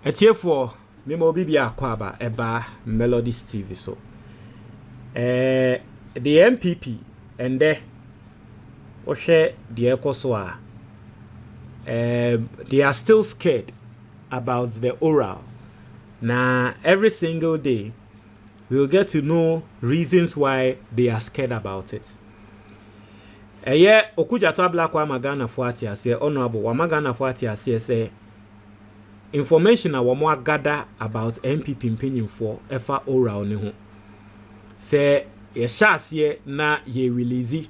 Etiefo memo bibia kwaba eba Melodies TV so. The NPP and Osei Nyarko they are still scared about the oral. Now every single day we'll get to know reasons why they are scared about it. Okudzeto magana fuati ase honorable wa magana fuati ase say information a wamo gather about NPP mpanyinfo efa oral ne ho. Say ye shase na ye release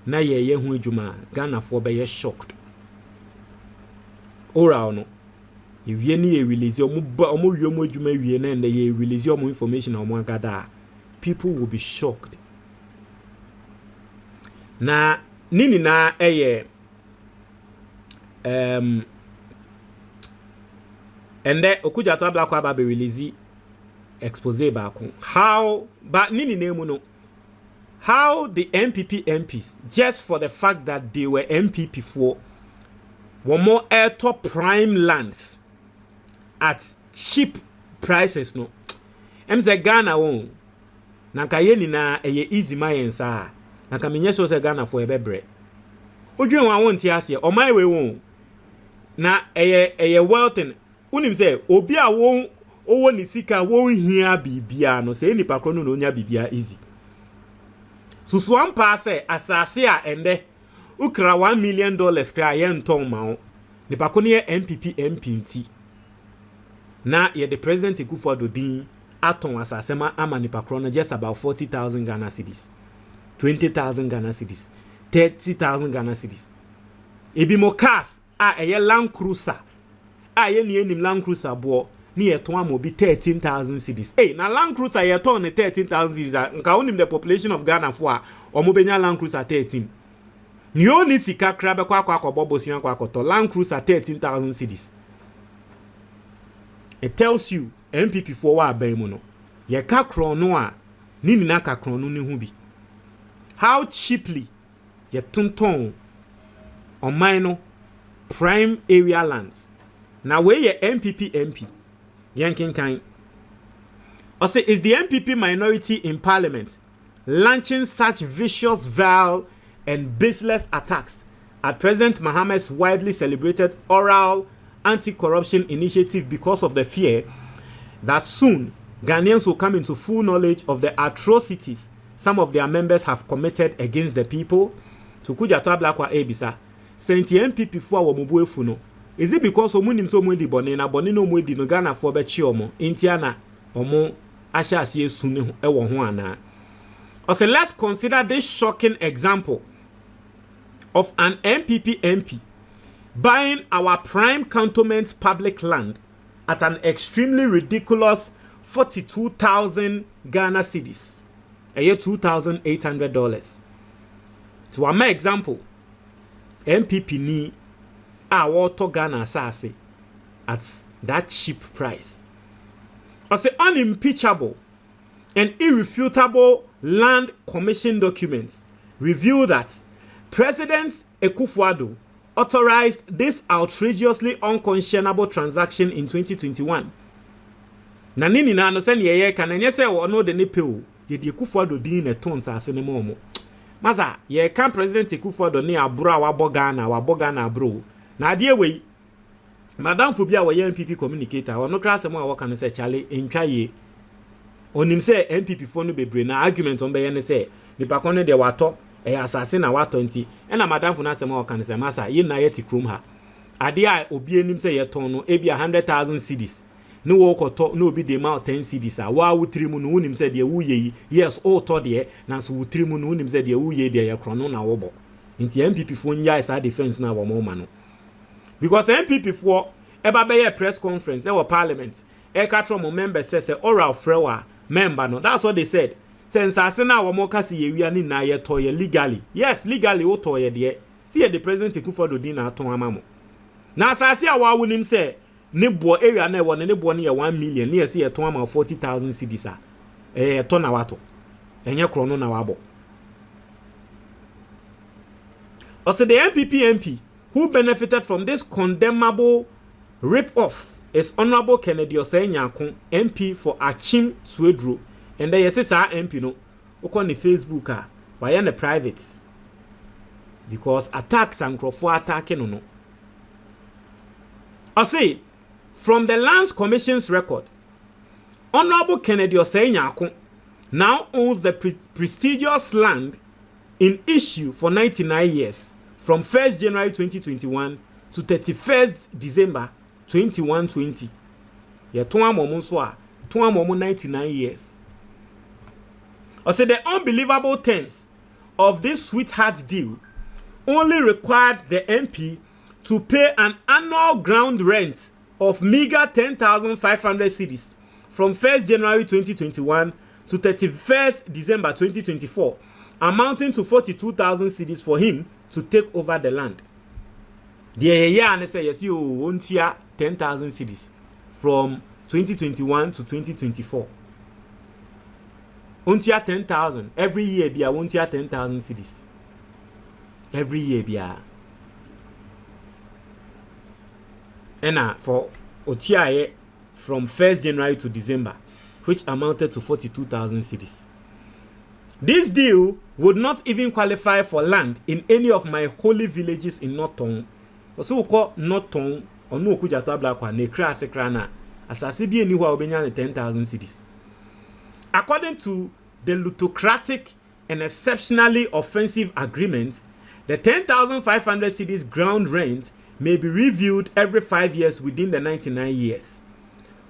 na ye hu adwuma Ghana fo be ye shocked. Oral no ye ni ye release omo wiemu adwuma wie na ye release omo information omo gather, people will be shocked. Na nini na and then Okudzeto be release expose back how but nini name no how the NPP MPs, just for the fact that they were NPP for, were more air top prime lands at cheap prices no say Ghana won na kayeni na easy mayensa na kamenye so se Ghana for ebebre odwen wa won ti ase o my we won na wealth unim say obi a won owo ni sika won hia bibia no say nipa kro no onya bibia easy susu ampa say asase a ende ukra $1 million kra ye nton ma nipa ko ne NPP MP nti na ye the president Akufo Addo din aton asase ma ama nipa kro no just about 40,000 Ghana cedis, 20,000 Ghana cedis, 30,000 Ghana cedis. Ebi mo cars a ye Land Cruiser a ye ni enim Land Cruiser bo ni ye ton am obi 13,000 cedis. Na Land Cruiser ye ton 13,000 cedis nka onim the population of Ghana for a omo benya Land Cruiser 13. Ni oni sika kra be kwa akobobosian kwa akoto Land Cruiser 13,000 cedis. It tells you NPP for wa ban mu no ye ka kro no a ni nina ka kro no ne hu bi. How cheaply ye tonton on minor prime area lands. Now where ye NPP MP yankin kind Osei is the NPP minority in parliament launching such vicious, vile and baseless attacks at President Mohammed's widely celebrated oral anti-corruption initiative because of the fear that soon Ghanaians will come into full knowledge of the atrocities some of their members have committed against the people. To Okudzeto ebisa senti NPP fo a wo mobuefu no, is it because omunim so mo di bone na bone no mo di no Ghana fo be chi omo ntia na omo ahya ase esu ne ho ewo ho ana. Also, let's consider this shocking example of an NPP MP buying our prime cantonment public land at an extremely ridiculous 42,000 Ghana cedis, a year $2,800. To our example, NPP ni water Ghana sase at that cheap price. As an unimpeachable and irrefutable land commission documents reveal that President Akufo Addo authorized this outrageously unconscionable transaction in 2021. Na nini na no se ne ye ka na nye se wo no de ne pe o ye de Akufo Addo din na ton sase ne mo. Maza ye kan President Akufo Addo ne aburo a wabọ Ghana aburo na ade we Madam Fubia wa NPP communicator ono kra asem a woka ne se chale entwa ye onim se NPP fo no bebre na argument on be ye ne se nipa kon ne de wato asase na wato nti na Madam Fu na asem a woka ne se masa ye na ye ti krom ha ade a obi enim se ye ton no e bia 100,000 cedis no wo koto no obi de ma 10 cedis a wa wutiri mu no unim se de wuye yi yes o to de na so wutiri mu no unim se de wuye de ye krono na wobo nti NPP fo nya isa defense na wo mo ma no. Because NPP for eba be press conference e parliament e ka tro mo member say oral frewa member no, that's what they said. Since asase na wo mo ka se ye wia ni na ye to ye legally, yes legally o to ye de see the president Akufo Addo din na aton amamo na asase a wa wonim say ne bo area na e wo ne bo ne ye 1 million ne ye se ye ton ama 40,000 cedis a to na wato enye krono na wabo. Also the NPP MP who benefited from this condemnable rip-off is Honorable Kennedy Osei Nyarko, MP for Achim Swedru. And there is our MP no. On the Facebook why on the private. Because attacks and crofo attacking no. I say, from the Lands Commission's record, Honorable Kennedy Osei Nyarko now owns the prestigious land in issue for 99 years, from 1st January 2021 to 31st December 2120. Yeah, 99 years. I say the unbelievable terms of this sweetheart deal only required the MP to pay an annual ground rent of meager 10,500 cedis from 1st January 2021 to 31st December 2024, amounting to 42,000 cedis for him to take over the land. The year and say yes, you won't hear 10,000 cedis from 2021 to 2024. Won't hear 10,000 every year. Be a won't hear 10,000 cedis every year. Be a and for Otiaye from 1st January to December, which amounted to 42,000 cedis. This deal would not even qualify for land in any of my holy villages in Norton. So we call Norton or no Okudzeto Blackwa ne kra sekrana asase bi eni ho a obenya 10,000 cedis. According to the plutocratic and exceptionally offensive agreement, the 10,500 cedis ground rent may be reviewed every 5 years within the 99 years.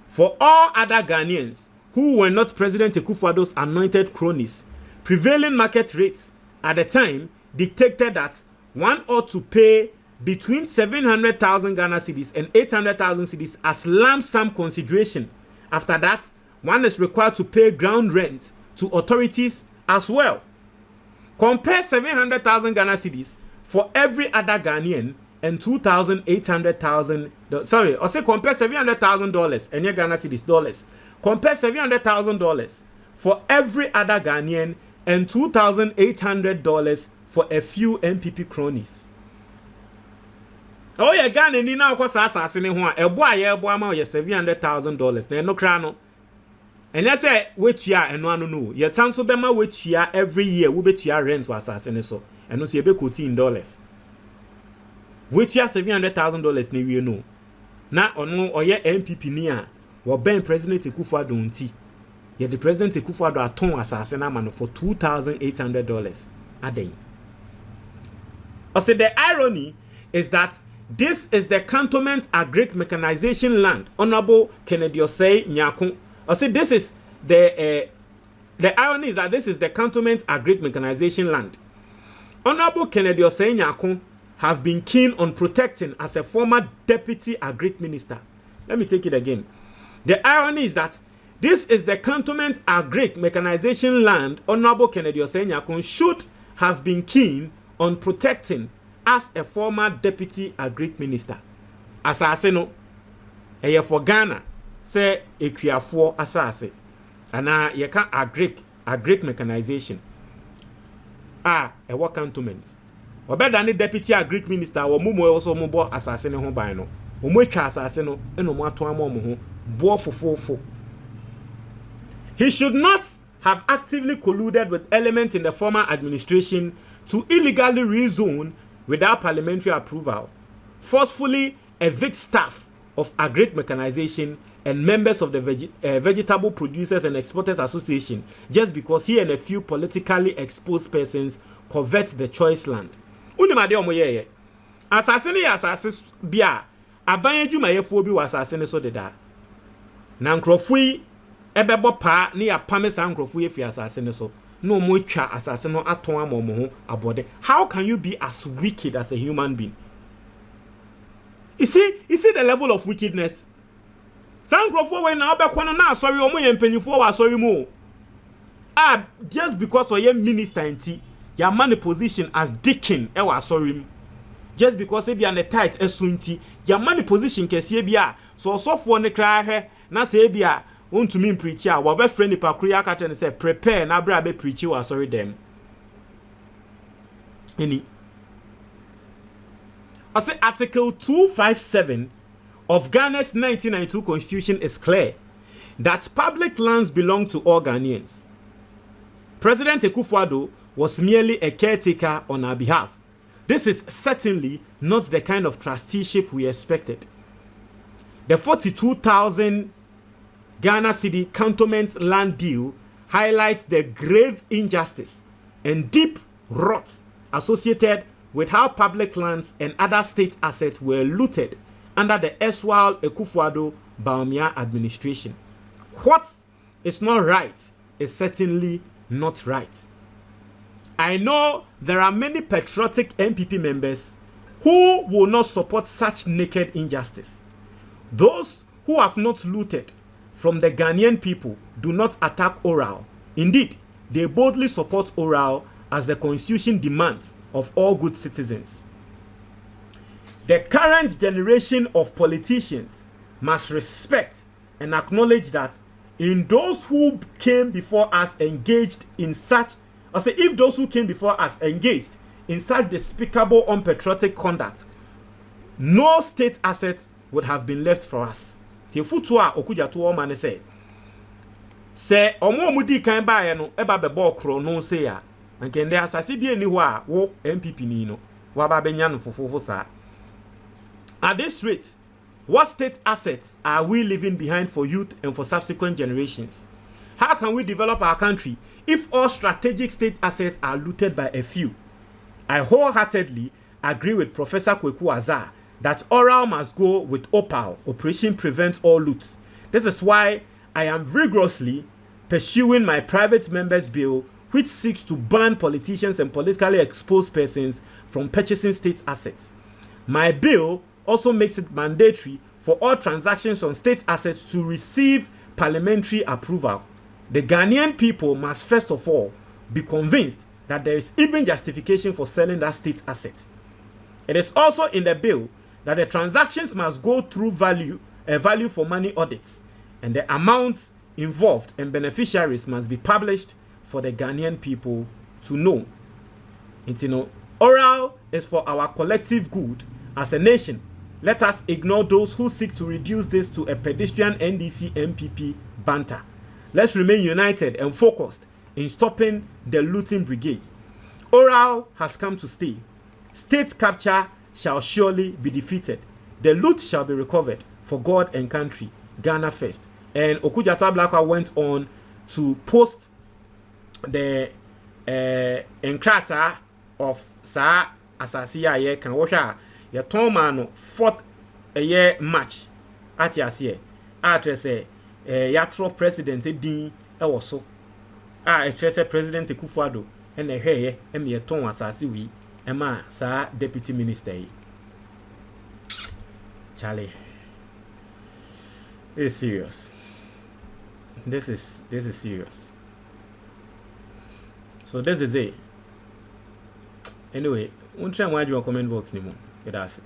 For all other Ghanaians who were not President Akufo Addo's anointed cronies, prevailing market rates at the time dictated that one ought to pay between 700,000 Ghana cedis and 800,000 cedis as lump sum consideration. After that, one is required to pay ground rent to authorities as well. Compare 700,000 Ghana cedis for every other Ghanaian and $2,800,000. Sorry, I say compare $700,000 and your Ghana cedis dollars. Compare $700,000 for every other Ghanaian and $2,800 for a few NPP cronies. Oh, yeah, Ghana ni na kwa asase ne ho a ebo aye ebo ama ye $700,000 na eno kra no. Enya se wetua eno anu no. Ye sanso be ma wetua every year we betua rent wa asase ne so. Eno so ye be quote in dollars. Wetua $700,000 na wie no. Na ono oye NPP ni a wo ben President Akufo Addo nti. Ye the President Akufo Addo aton asase na ma no for $2,800 aden. I say the irony is that this is the Cantonment Agric Mechanization Land, Honorable Kennedy Osei Nyarko. I say this is the irony is that this is the Cantonment Agric Mechanization Land. Honorable Kennedy Osei Nyarko have been keen on protecting as a former Deputy Agric Minister. Let me take it again. The irony is that this is the Cantonment Agric Mechanization Land. Honorable Kennedy Osei Nyarko should have been keen on protecting as a former Deputy Agric Minister. Asase no eye for Ghana say ekuafo asase ana ye ka agric mechanization ewo cantonment obeda ne Deputy Agric Minister wo mumo also mo bo asase ne ho ban no omo atwa asase no eno mo ato amo ho bo fofofo. He should not have actively colluded with elements in the former administration to illegally rezone without parliamentary approval, forcefully evict staff of agric mechanization and members of the Vegetable Producers and Exporters Association just because he and a few politically exposed persons covet the choice land. Unimade omoyeye. Asase ne asase bia aban adwumayefo bi wasase ne so deda. Na nkrofui ebebo pa ne yapame san nkrofui efi asase ne so. No mo twa asase no aton amomo ho abode. How can you be as wicked as a human being? You see the level of wickedness. Sankrofo when na obekwo no na asori omo ye mpanyifo wa asori mu. Just because oye minister enti ya man position as deacon e wa asori mu. Just because e bia ne tight esunti ya man position kese bia so osofo ne kra he na se bia want to mean preach ya wa be friend pa kura aka ten say prepare na bra be preach wa sorry them any I say article 257 of Ghana's 1992 constitution is clear that public lands belong to all Ghanaians. President Akufo Addo was merely a caretaker on our behalf. This is certainly not the kind of trusteeship we expected. The 42,000 Ghana cedi cantonment land deal highlights the grave injustice and deep rot associated with how public lands and other state assets were looted under the erstwhile Akufo Addo Bawumia administration. What is not right is certainly not right. I know there are many patriotic NPP members who will not support such naked injustice. Those who have not looted from the Ghanaian people do not attack oral. Indeed, they boldly support oral as the constitution demands of all good citizens. The current generation of politicians must respect and acknowledge that in those who came before us engaged in such, if those who came before us engaged in such despicable, unpatriotic conduct, no state asset would have been left for us. Tifutua Okudzeto omane say omo mudi kan ba no eba bebo kro no say ya nkende asase bi eni ho a wo MPP ni no wa ba benya no fofofo sa. At this rate, what state assets are we leaving behind for youth and for subsequent generations? How can we develop our country if all strategic state assets are looted by a few? I wholeheartedly agree with Professor Kweku Azar that oral must go with OPAL, Operation Prevent All Loot. This is why I am vigorously pursuing my private members bill, which seeks to ban politicians and politically exposed persons from purchasing state assets. My bill also makes it mandatory for all transactions on state assets to receive parliamentary approval. The Ghanaian people must first of all be convinced that there is even justification for selling that state asset. It is also in the bill that the transactions must go through value for money audits, and the amounts involved and beneficiaries must be published for the Ghanaian people to know. Oral is for our collective good as a nation. Let us ignore those who seek to reduce this to a pedestrian NDC MPP banter. Let's remain united and focused in stopping the looting brigade. Oral has come to stay. State capture shall surely be defeated. The loot shall be recovered for God and country. Ghana first. And Okudzeto Ablakwa went on to post the enkrata of Sa Asasiya ye kan wohwa ye tonma no fourth year match at yase say yatro president din e wo so say president Akufo Addo e na hweye e me ton asase wi e ma sa deputy minister yi. Charlie, this is serious. This is serious. So this is it. Anyway, won't try and watch your comment box anymore. That's it.